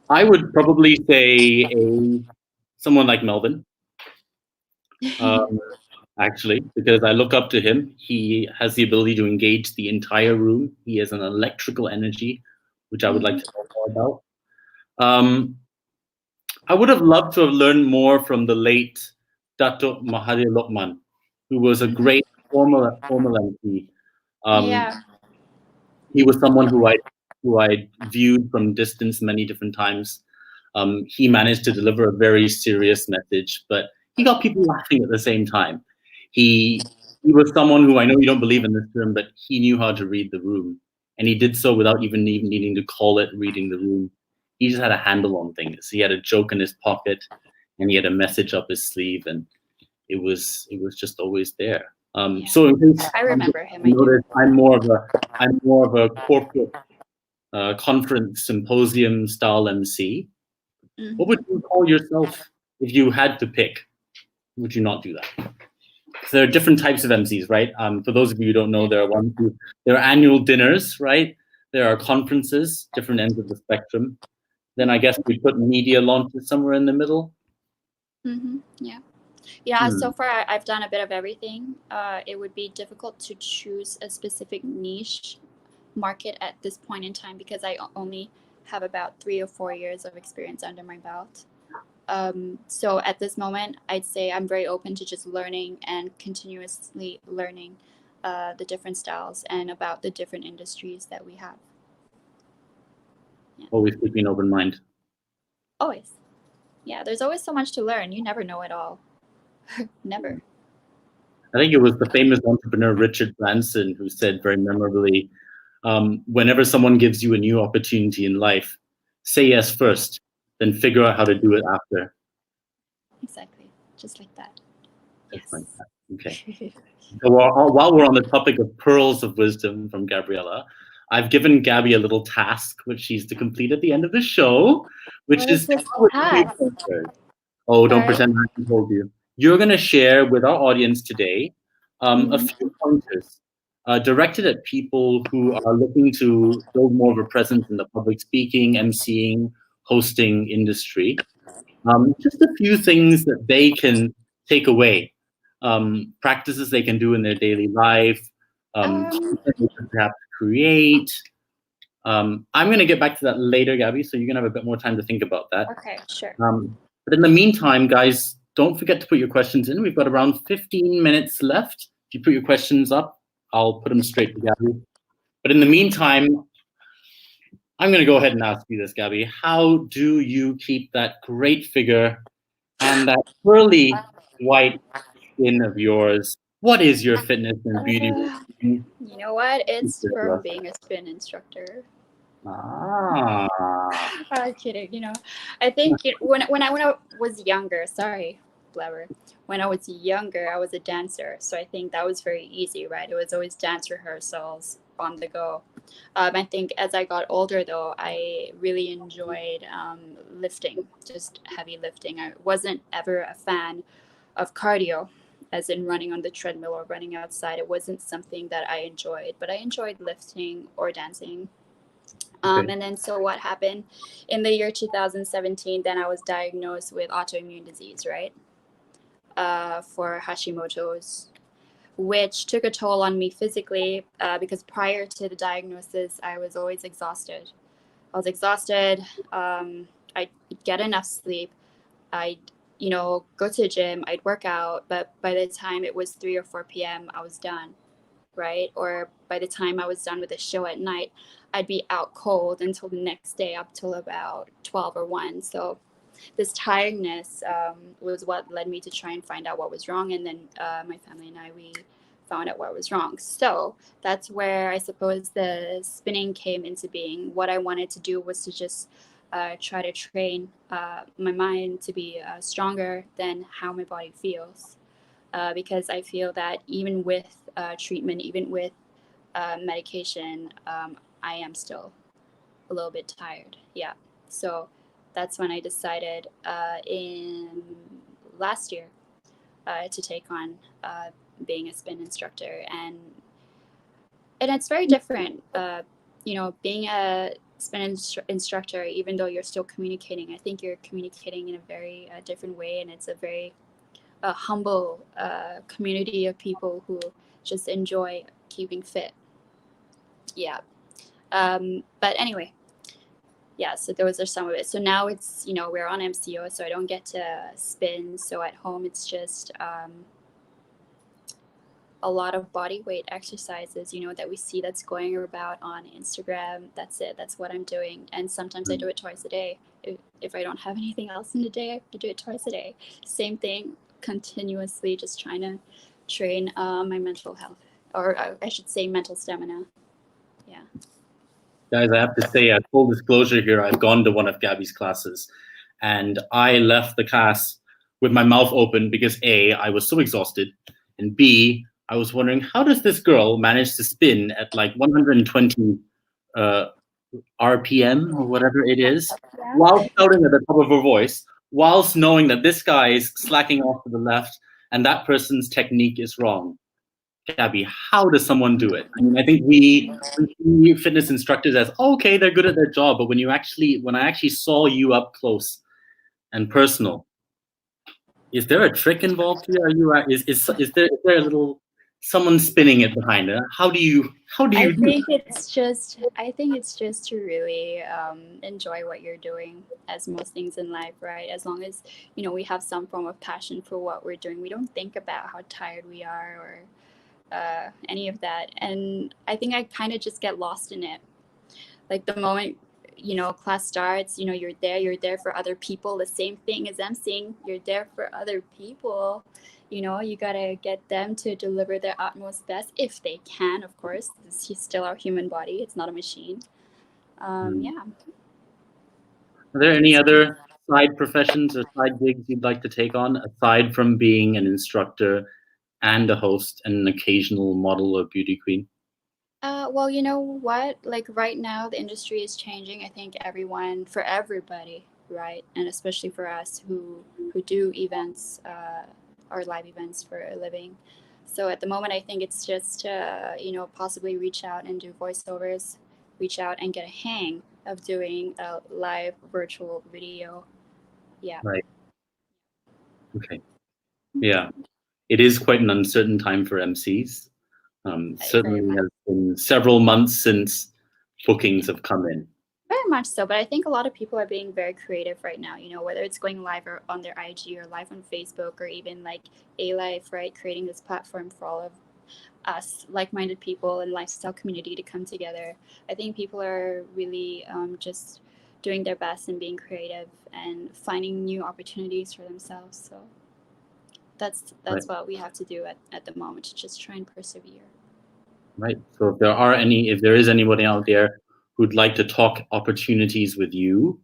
I would probably say someone like Melvin. Actually, because I look up to him. He has the ability to engage the entire room. He has an electrical energy, which I would like to know more about. I would have loved to have learned more from the late Datuk Mahathir Lokman, who was a great formal MC. He was someone who I viewed from distance many different times. He managed to deliver a very serious message, but he got people laughing at the same time. He was someone who, I know you don't believe in this term, but he knew how to read the room. And he did so without even needing to call it reading the room. He just had a handle on things. He had a joke in his pocket, and he had a message up his sleeve, and it was just always there. So in case I remember him. I'm more of a corporate conference symposium style MC. What would you call yourself if you had to pick? Would you not do that? There are different types of MCs, right? For those of you who don't know, there are annual dinners, right? There are conferences, different ends of the spectrum. Then I guess we put media launches somewhere in the middle. So far I've done a bit of everything. It would be difficult to choose a specific niche market at this point in time, because I only have about 3 or 4 years of experience under my belt. So at this moment, I'd say I'm very open to just learning and continuously learning the different styles and about the different industries that we have. Always keeping an open mind. Always. Yeah, there's always so much to learn. You never know it all. Never. I think it was the famous entrepreneur Richard Branson who said very memorably, whenever someone gives you a new opportunity in life, say yes first, then figure out how to do it after. Exactly. Just like that. Just like that. Okay. So while we're on the topic of pearls of wisdom from Gabriella, I've given Gabby a little task, which she's to complete at the end of the show, which is oh, don't pretend I told you. You're going to share with our audience today a few pointers directed at people who are looking to build more of a presence in the public speaking, emceeing, hosting industry. Just a few things that they can take away, practices they can do in their daily life, content they can perhaps create. I'm going to get back to that later, Gabby, so you're going to have a bit more time to think about that. Okay, sure. But in the meantime, guys, don't forget to put your questions in. We've got around 15 minutes left. If you put your questions up, I'll put them straight to Gabby. But in the meantime, I'm going to go ahead and ask you this, Gabby. How do you keep that great figure and that curly white skin of yours? What is your fitness and beauty routine? You know what? It's from being a spin instructor. Ah. I'm kidding. I think when I was younger, sorry, Blabber. When I was younger, I was a dancer, so I think that was very easy, right? It was always dance rehearsals on the go. I think as I got older, though, I really enjoyed lifting, just heavy lifting. I wasn't ever a fan of cardio, as in running on the treadmill or running outside. It wasn't something that I enjoyed, but I enjoyed lifting or dancing. Okay. And then so what happened in the year 2017, then I was diagnosed with autoimmune disease, right? For Hashimoto's, which took a toll on me physically because prior to the diagnosis, I was always exhausted. I was exhausted. I'd get enough sleep. I'd, go to the gym. I'd work out. But by the time it was 3 or 4 p.m., I was done, right? Or by the time I was done with the show at night, I'd be out cold until the next day up till about 12 or 1. So this tiredness was what led me to try and find out what was wrong. And then my family and I, we found out what was wrong. So that's where I suppose the spinning came into being. What I wanted to do was to just try to train my mind to be stronger than how my body feels. Because I feel that even with treatment, even with medication, I am still a little bit tired. Yeah. So that's when I decided in last year to take on being a spin instructor, and it's very different. Being a spin instructor, even though you're still communicating, I think you're communicating in a very different way, and it's a very humble community of people who just enjoy keeping fit. Yeah. But anyway, yeah, so those are some of it. So now it's, we're on MCO, so I don't get to spin. So at home, it's just a lot of body weight exercises, that we see that's going about on Instagram. That's it. That's what I'm doing. And sometimes I do it twice a day. If I don't have anything else in the day, I have to do it twice a day. Same thing, continuously just trying to train my mental health, or I should say mental stamina. Yeah. Guys, I have to say, full disclosure here, I've gone to one of Gabby's classes, and I left the class with my mouth open because A, I was so exhausted, and B, I was wondering, how does this girl manage to spin at like 120 RPM or whatever it is, while shouting at the top of her voice, whilst knowing that this guy is slacking off to the left and that person's technique is wrong? Gabby, how does someone do it? I mean, I think we see fitness instructors as, okay, they're good at their job, but when I actually saw you up close and personal, is there a trick involved here? Is there a little someone spinning it behind it? How do you I do think it's just to really enjoy what you're doing, as most things in life, right? As long as we have some form of passion for what we're doing, we don't think about how tired we are or any of that. And I think I kind of just get lost in it. Like the moment class starts, you're there for other people. The same thing as emceeing, you're there for other people. You gotta get them to deliver their utmost best if they can, of course. This is still our human body, it's not a machine. Yeah. Are there any other side professions or side gigs you'd like to take on aside from being an instructor and a host and an occasional model or beauty queen? Well, you know what? Like right now, the industry is changing. I think for everybody, right? And especially for us who do events, or live events for a living. So at the moment, I think it's just possibly reach out and do voiceovers, reach out and get a hang of doing a live virtual video. Yeah. Right. Okay. Yeah. It is quite an uncertain time for MCs. Certainly has been several months since bookings have come in. Very much so, but I think a lot of people are being very creative right now, whether it's going live or on their IG or live on Facebook or even like ALYFE, right? Creating this platform for all of us like-minded people and lifestyle community to come together. I think people are really just doing their best and being creative and finding new opportunities for themselves. So that's Right. what we have to do at the moment, to just try and persevere. Right. So if there is anybody out there who'd like to talk opportunities with you,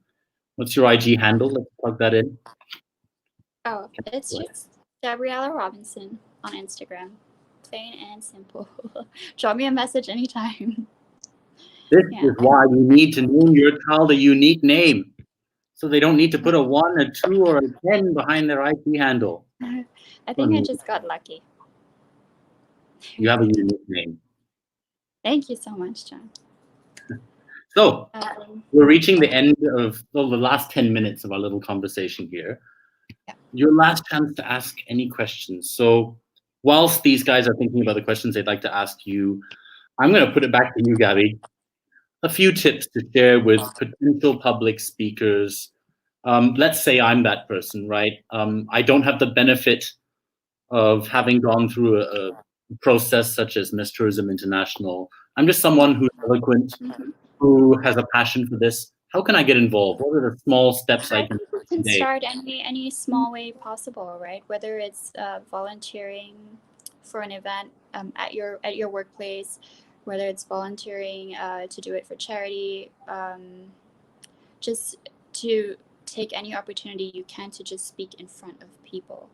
what's your IG handle? Let's plug that in. Oh, it's just Gabriella Robinson on Instagram. Plain and simple. Drop me a message anytime. This is why we need to name your child a unique name, so they don't need to put a 1, a 2, or a 10 behind their IP handle. I think I just got lucky. You have a unique name. Thank you so much, John. So we're reaching the end of the last 10 minutes of our little conversation here. Yeah. Your last chance to ask any questions. So whilst these guys are thinking about the questions they'd like to ask you, I'm going to put it back to you, Gabby. A few tips to share with potential public speakers. Let's say I'm that person, right? I don't have the benefit of having gone through a process such as Miss Tourism International. I'm just someone who's eloquent, who has a passion for this. How can I get involved? What are the small steps I can take can today? Start any small way possible, right? Whether it's volunteering for an event at your workplace, whether it's volunteering to do it for charity, just to take any opportunity you can to just speak in front of people,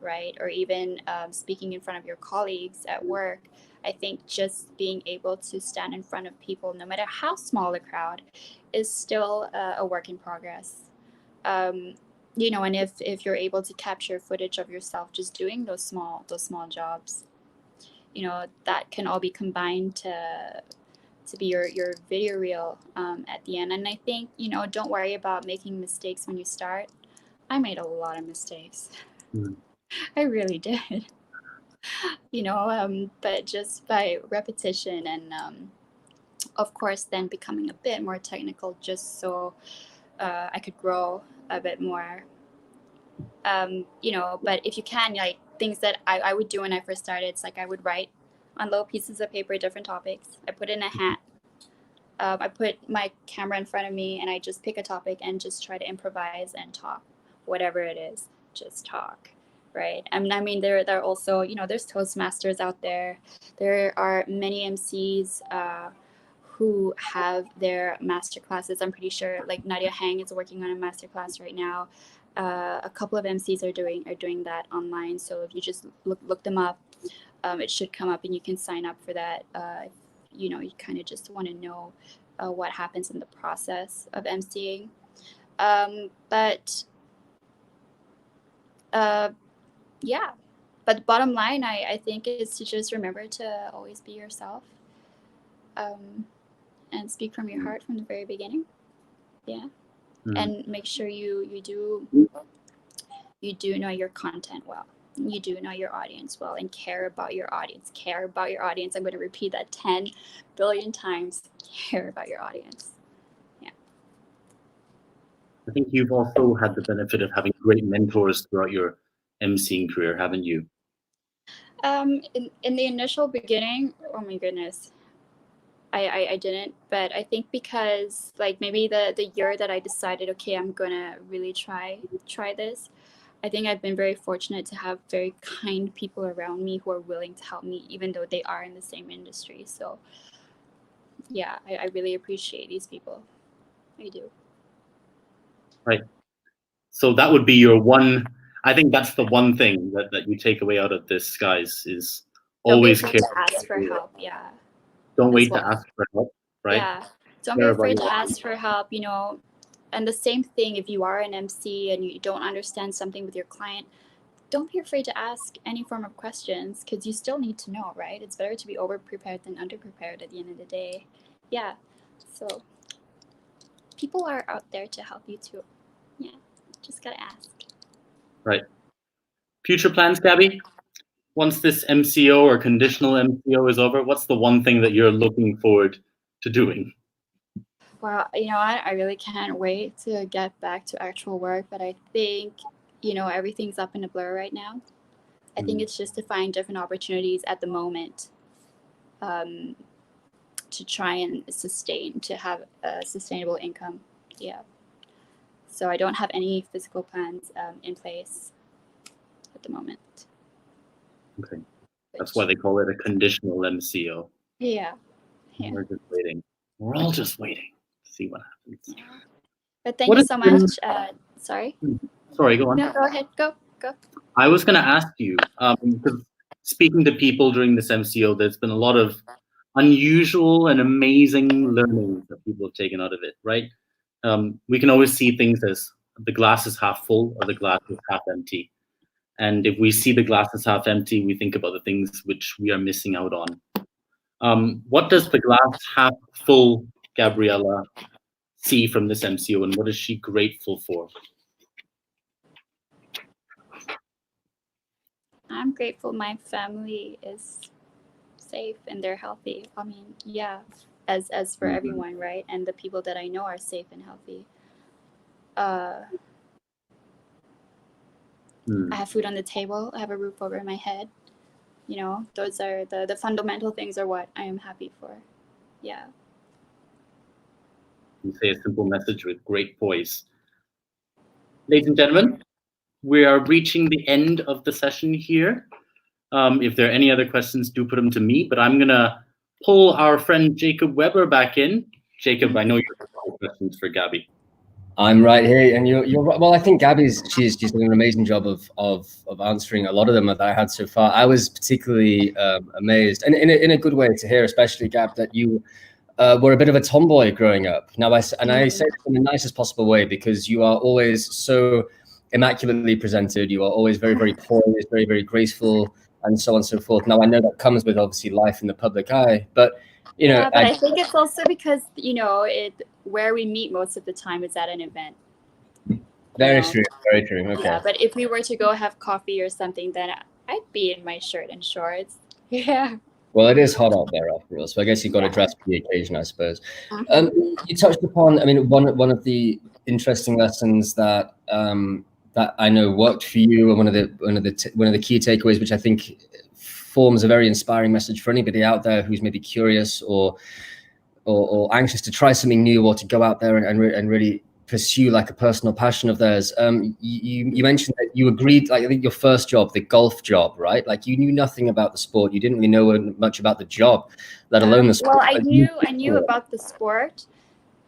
right? Or even speaking in front of your colleagues at work. I think just being able to stand in front of people, no matter how small the crowd, is still a work in progress. You know, and if you're able to capture footage of yourself just doing those small jobs, you know, that can all be combined to be your video reel at the end. And I think, you know, don't worry about making mistakes when you start. I made a lot of mistakes. I really did. You know, but just by repetition and of course then becoming a bit more technical, just so I could grow a bit more. You know, but if you can, like things that I would do when I first started, it's like I would write on little pieces of paper different topics. I put in a hat. I put my camera in front of me and I just pick a topic and just try to improvise and talk, whatever it is, just talk, right? I mean, there are also, you know, there's Toastmasters out there. There are many MCs who have their master classes. I'm pretty sure like Nadia Hang is working on a master class right now. A couple of MCs are doing that online. So if you just look them up, it should come up and you can sign up for that. You know, you kind of just want to know what happens in the process of MCing. Yeah, but the bottom line, I think, is to just remember to always be yourself and speak from your heart from the very beginning. Yeah. And make sure you do know your content well. You do know your audience well and care about your audience. Care about your audience. I'm going to repeat that 10 billion times. Care about your audience. Yeah. I think you've also had the benefit of having great mentors throughout your emceeing career, haven't you? In the initial beginning, oh my goodness, I didn't. But I think because like maybe the year that I decided, okay, I'm gonna really try this. I think I've been very fortunate to have very kind people around me who are willing to help me, even though they are in the same industry. So yeah, I really appreciate these people. I do. Right. So that would be your one, I think that's the one thing that you take away out of this, guys, is always care. Don't be afraid to ask for help, yeah. Don't wait to ask for help, right? Yeah, don't be afraid to ask for help, you know. And the same thing, if you are an MC and you don't understand something with your client, don't be afraid to ask any form of questions, because you still need to know, right? It's better to be over-prepared than under-prepared at the end of the day. Yeah, so people are out there to help you too. Yeah, just gotta ask. Right. Future plans, Gabby? Once this MCO or conditional MCO is over, what's the one thing that you're looking forward to doing? Well, you know, I really can't wait to get back to actual work, but I think, you know, everything's up in a blur right now. I think it's just to find different opportunities at the moment, to try and to have a sustainable income. Yeah. So I don't have any physical plans in place at the moment. Okay. That's why they call it a conditional MCO. Yeah. We're just waiting. We're all just waiting to see what happens. Yeah. But thank you so much. Sorry. Sorry, go on. No, go ahead. Go. I was going to ask you, because speaking to people during this MCO, there's been a lot of unusual and amazing learning that people have taken out of it, right? We can always see things as the glass is half full or the glass is half empty. And if we see the glass is half empty, we think about the things which we are missing out on. What does the glass half full Gabriella see from this MCO, and what is she grateful for? I'm grateful my family is safe and they're healthy. I mean, yeah, as for everyone, right? And the people that I know are safe and healthy. I have food on the table. I have a roof over my head. You know, those are the fundamental things are what I am happy for. Yeah. You say a simple message with great poise. Ladies and gentlemen, we are reaching the end of the session here. If there are any other questions, do put them to me, but I'm going to pull our friend Jacob Weber back in. Jacob, I know you have questions for Gabby. I'm right here, and you're right. Well, I think she's done an amazing job of answering a lot of them that I had so far. I was particularly amazed, and in a good way to hear, especially Gab, that you were a bit of a tomboy growing up. Now, I say this in the nicest possible way, because you are always so immaculately presented. You are always very, very poised, very, very graceful, and so on and so forth. Now, I know that comes with obviously life in the public eye, but you know, but I think it's also because, you know, where we meet most of the time is at an event. Very true. Very true. Okay. Yeah, but if we were to go have coffee or something, then I'd be in my shirt and shorts. Yeah. Well, it is hot out there after all, so I guess you've got to dress for the occasion, I suppose. You touched upon, I mean, one of the interesting lessons that that I know worked for you, and one of the key takeaways, which I think forms a very inspiring message for anybody out there who's maybe curious or anxious to try something new, or to go out there and really pursue like a personal passion of theirs. You mentioned that you agreed, like I think your first job, the golf job, right? Like you knew nothing about the sport. You didn't really know much about the job, let alone the sport. Well, I knew about the sport.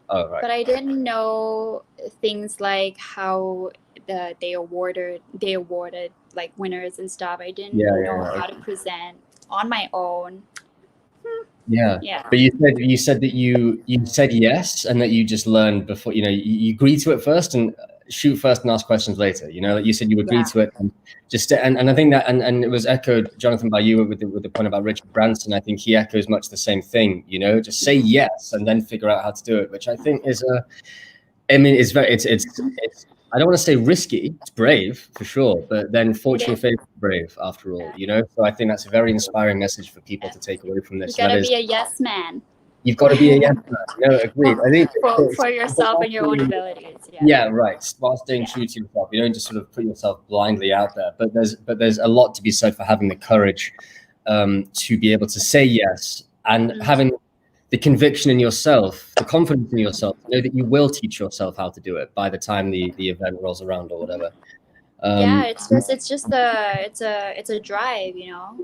Oh, right. But I didn't know things like how they awarded like winners and stuff. I didn't know how to present on my own. Yeah. But you said that you said yes, and that you just learned before. You know, you agreed to it first and shoot first and ask questions later. You know, that you said you agreed to it and just and I think that and it was echoed, Jonathan, by you with the point about Richard Branson. I think he echoes much the same thing. You know, just say yes and then figure out how to do it, which I think is it's I don't want to say risky. It's brave for sure, but then fortune favors the brave after all, you know? So I think that's a very inspiring message for people to take away from this. You gotta be a yes man. You've got to be a yes man. No, agreed. I think for yourself and your own abilities. Yeah, right. While staying true to yourself, you don't just sort of put yourself blindly out there. But there's a lot to be said for having the courage to be able to say yes, and having the conviction in yourself, the confidence in yourself, to know that you will teach yourself how to do it by the time the event rolls around or whatever. It's a drive, you know.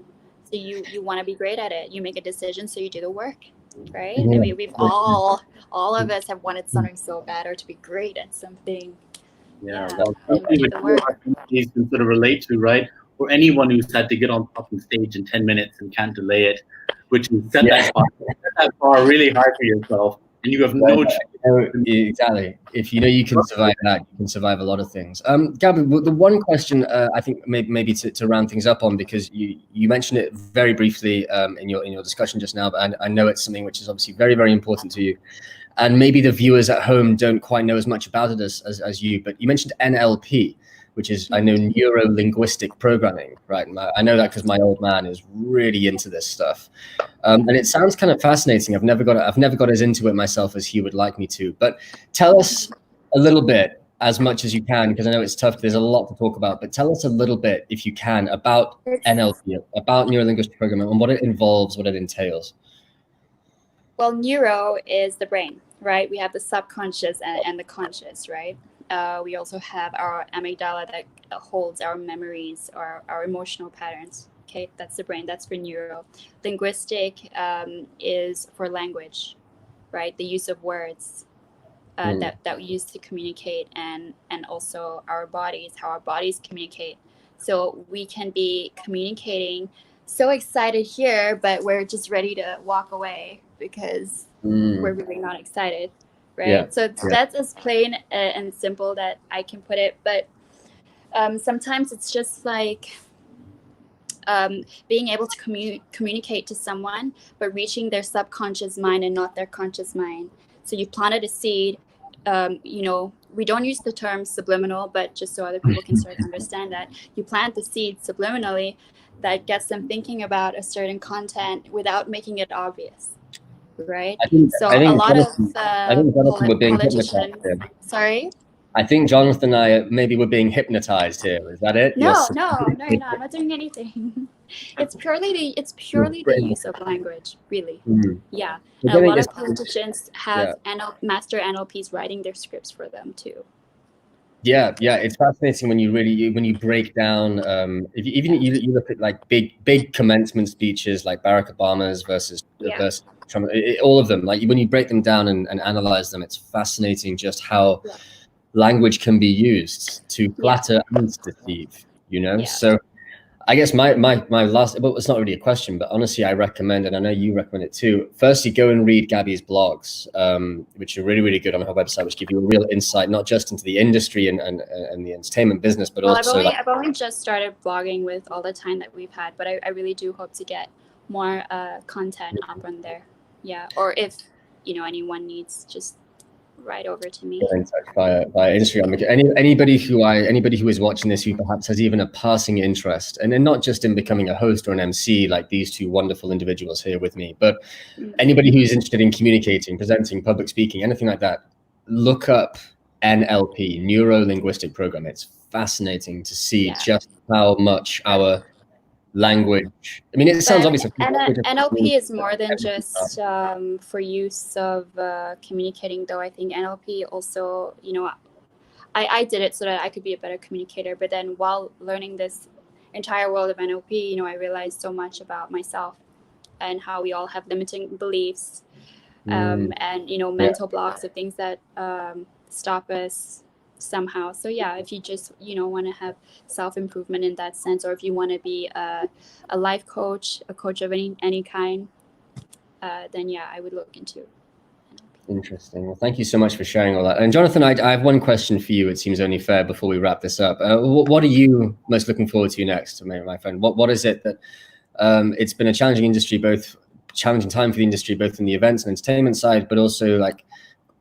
So you want to be great at it. You make a decision, so you do the work, right? I mean, we've all of us have wanted something so bad, or to be great at something. Well, you can sort of relate to, right? For anyone who's had to get on top of stage in 10 minutes and can't delay it, which is set that bar really hard for yourself, and you have no choice. Exactly. If you know you can survive that, you can survive a lot of things. Gabby, the one question I think maybe to round things up on, because you mentioned it very briefly in your discussion just now, but I know it's something which is obviously very, very important to you. And maybe the viewers at home don't quite know as much about it as you, but you mentioned NLP, which is, I know, neuro-linguistic programming, right? I know that because my old man is really into this stuff. And it sounds kind of fascinating. I've never got as into it myself as he would like me to. But tell us a little bit as much as you can, because I know it's tough. There's a lot to talk about, but tell us a little bit, if you can, about NLP, about neuro-linguistic programming, and what it involves, what it entails. Well, neuro is the brain, right? We have the subconscious and the conscious, right? We also have our amygdala that holds our memories or our emotional patterns. Okay, that's the brain. That's for neuro. Linguistic is for language, right? The use of words that we use to communicate, and also our bodies, how our bodies communicate. So we can be communicating so excited here, but we're just ready to walk away because we're really not excited, right? Yeah. So that's as plain and simple that I can put it. But sometimes it's just like being able to communicate to someone, but reaching their subconscious mind and not their conscious mind. So you planted a seed. We don't use the term subliminal, but just so other people can start to understand that you plant the seed subliminally that gets them thinking about a certain content without making it obvious, right? I think a lot of politicians. Sorry? I think Jonathan and I maybe we're being hypnotized here. Is that it? No, you're not doing anything. It's purely the use of language, really. Yeah. And a lot of politicians have master NLPs writing their scripts for them too. Yeah, it's fascinating when you break down. If you look at like big commencement speeches like Barack Obama's versus Trump, all of them. Like when you break them down and analyze them, it's fascinating just how language can be used to flatter and deceive. So I guess my last, well, it's not really a question, but honestly, I recommend, and I know you recommend it too. Firstly, go and read Gabby's blogs, which are really, really good on her website, which give you a real insight, not just into the industry and the entertainment business, but also. I've only just started blogging with all the time that we've had, but I really do hope to get more content up on there. Yeah, or if anyone needs, just right over to me. In touch via Instagram. Anybody who is watching this who perhaps has even a passing interest, and then not just in becoming a host or an MC like these two wonderful individuals here with me, but anybody who's interested in communicating, presenting, public speaking, anything like that, look up NLP, neuro-linguistic program. It's fascinating to see just how much our language. I mean, it sounds obvious. NLP is more than just for use of communicating, though. I think NLP also, I did it so that I could be a better communicator. But then while learning this entire world of NLP, I realized so much about myself and how we all have limiting beliefs and, mental blocks of things that stop us somehow. So if you just want to have self-improvement in that sense, or if you want to be a life coach, a coach of any kind, then I would look into it. Interesting. Well, thank you so much for sharing all that. And Jonathan, I have one question for you. It seems only fair before we wrap this up. What are you most looking forward to next, my friend? What is it that it's been a challenging time for the industry, both in the events and entertainment side, but also like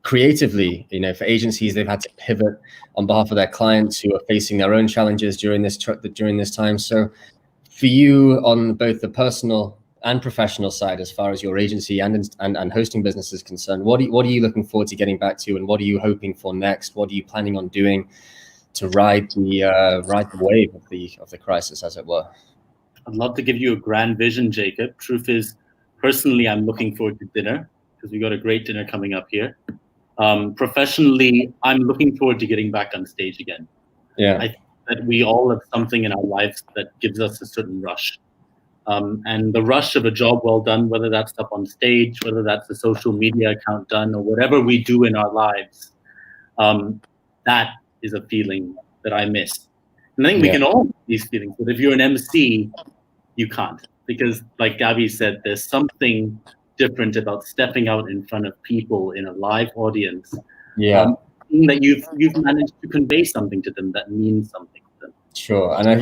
creatively, for agencies, they've had to pivot on behalf of their clients who are facing their own challenges during this time. So for you, on both the personal and professional side, as far as your agency and hosting business is concerned, what are you looking forward to getting back to, and what are you hoping for next? What are you planning on doing to ride the wave of the crisis, as it were? I'd love to give you a grand vision, Jacob. Truth is, personally, I'm looking forward to dinner because we got a great dinner coming up here. Professionally, I'm looking forward to getting back on stage again. I think that we all have something in our lives that gives us a certain rush. And the rush of a job well done, whether that's up on stage, whether that's a social media account done, or whatever we do in our lives, that is a feeling that I miss. And I think we can all have these feelings, but if you're an MC, you can't. Because like Gabby said, there's something different about stepping out in front of people in a live audience. That you've managed to convey something to them that means something to them. Sure. And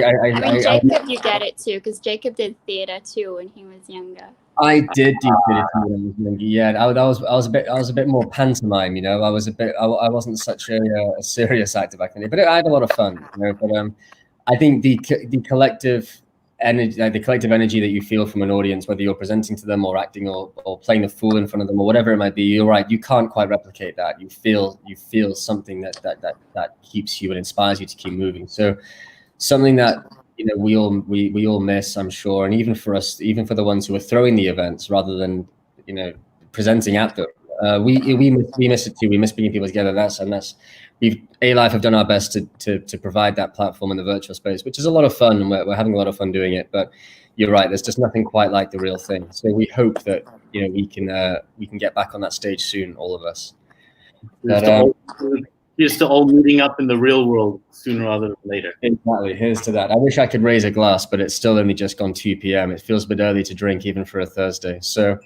Jacob, you get it too, because Jacob did theater too when he was younger. I did do theater when I was younger. Yeah, I was a bit more pantomime. I wasn't such a serious actor back then, but I had a lot of fun. But I think the collective energy, like the collective energy that you feel from an audience, whether you're presenting to them or acting or playing the fool in front of them or whatever it might be, you're right. You can't quite replicate that. You feel something that keeps you and inspires you to keep moving. So something that we all miss, I'm sure, and even for us, even for the ones who are throwing the events rather than presenting at them, we miss it too. We miss bringing people together. ALYFE have done our best to provide that platform in the virtual space, which is a lot of fun, and we're having a lot of fun doing it. But you're right, there's just nothing quite like the real thing. So we hope that we can get back on that stage soon, all of us. Here's to all meeting up in the real world sooner rather than later. Exactly. Here's to that. I wish I could raise a glass, but it's still only just gone 2 p.m. It feels a bit early to drink, even for a Thursday. So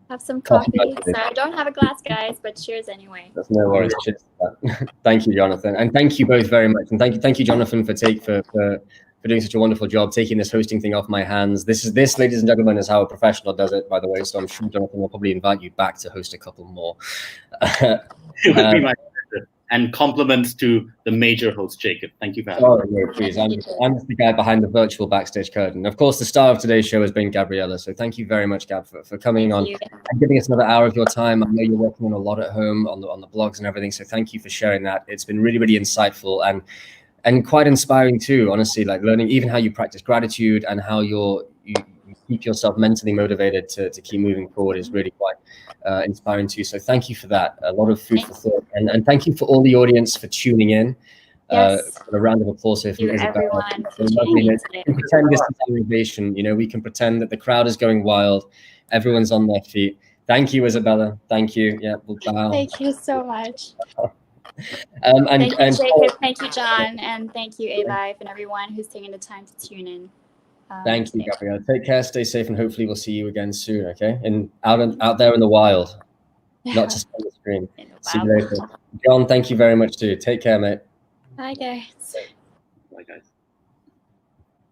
have some coffee. So I don't have a glass, guys, but cheers anyway. That's no worries. Cheers to that. Thank you, Jonathan, and thank you both very much. And thank you, Jonathan, for doing such a wonderful job taking this hosting thing off my hands. This, ladies and gentlemen, is how a professional does it, by the way. So I'm sure Jonathan will probably invite you back to host a couple more. It would be my pleasure. And compliments to the major host, Jacob. Thank you for having me. No, please. I'm the guy behind the virtual backstage curtain. Of course, the star of today's show has been Gabriella. So thank you very much, Gab, for coming on and giving us another hour of your time. I know you're working on a lot at home on the blogs and everything. So thank you for sharing that. It's been really, really insightful and quite inspiring too, honestly, like learning even how you practice gratitude and how you keep yourself mentally motivated to keep moving forward is really quite inspiring too. So thank you for that. A lot of food for thought. And thank you for all the audience for tuning in. Yes. A round of applause here for everyone. We can pretend this is an innovation. We can pretend that the crowd is going wild. Everyone's on their feet. Thank you, Isabella. Thank you. Yeah, we'll bow. Thank you so much. Thank you, Jacob. Thank you, John. And thank you, ALYFE, and everyone who's taking the time to tune in. Thank you, Gabriella. Take care, stay safe, and hopefully we'll see you again soon, okay? And out there in the wild, not just on the screen. See you later. John, thank you very much too. Take care, mate. Bye, guys. Bye, guys.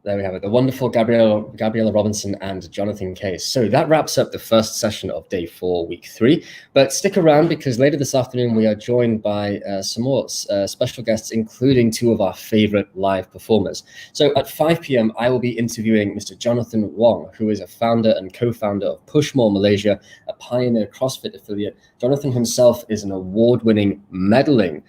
There we have it, the wonderful Gabriella Robinson and Jonathan Case. So that wraps up the first session of day 4, week 3. But stick around because later this afternoon we are joined by some more special guests, including 2 of our favorite live performers. So at 5 p.m. I will be interviewing Mr. Jonathan Wong, who is a founder and co-founder of Push More Malaysia, a pioneer CrossFit affiliate. Jonathan himself is an award-winning medaling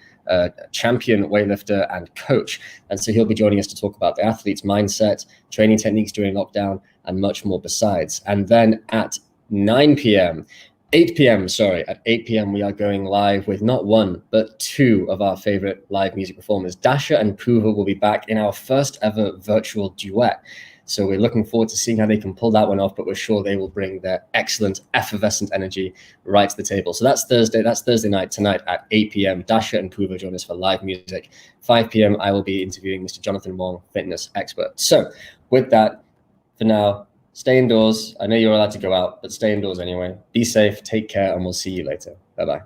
champion weightlifter and coach, and so he'll be joining us to talk about the athlete's mindset, training techniques during lockdown, and much more besides. And then at 8 p.m. at 8 p.m. we are going live with not 1 but 2 of our favorite live music performers. Dasha and Puva will be back in our first ever virtual duet. So we're looking forward to seeing how they can pull that one off, but we're sure they will bring their excellent, effervescent energy right to the table. So that's Thursday night, tonight at 8 p.m. Dasha and Puva join us for live music. 5 p.m. I will be interviewing Mr. Jonathan Wong, fitness expert. So with that, for now, stay indoors. I know you're allowed to go out, but stay indoors anyway. Be safe, take care, and we'll see you later. Bye-bye.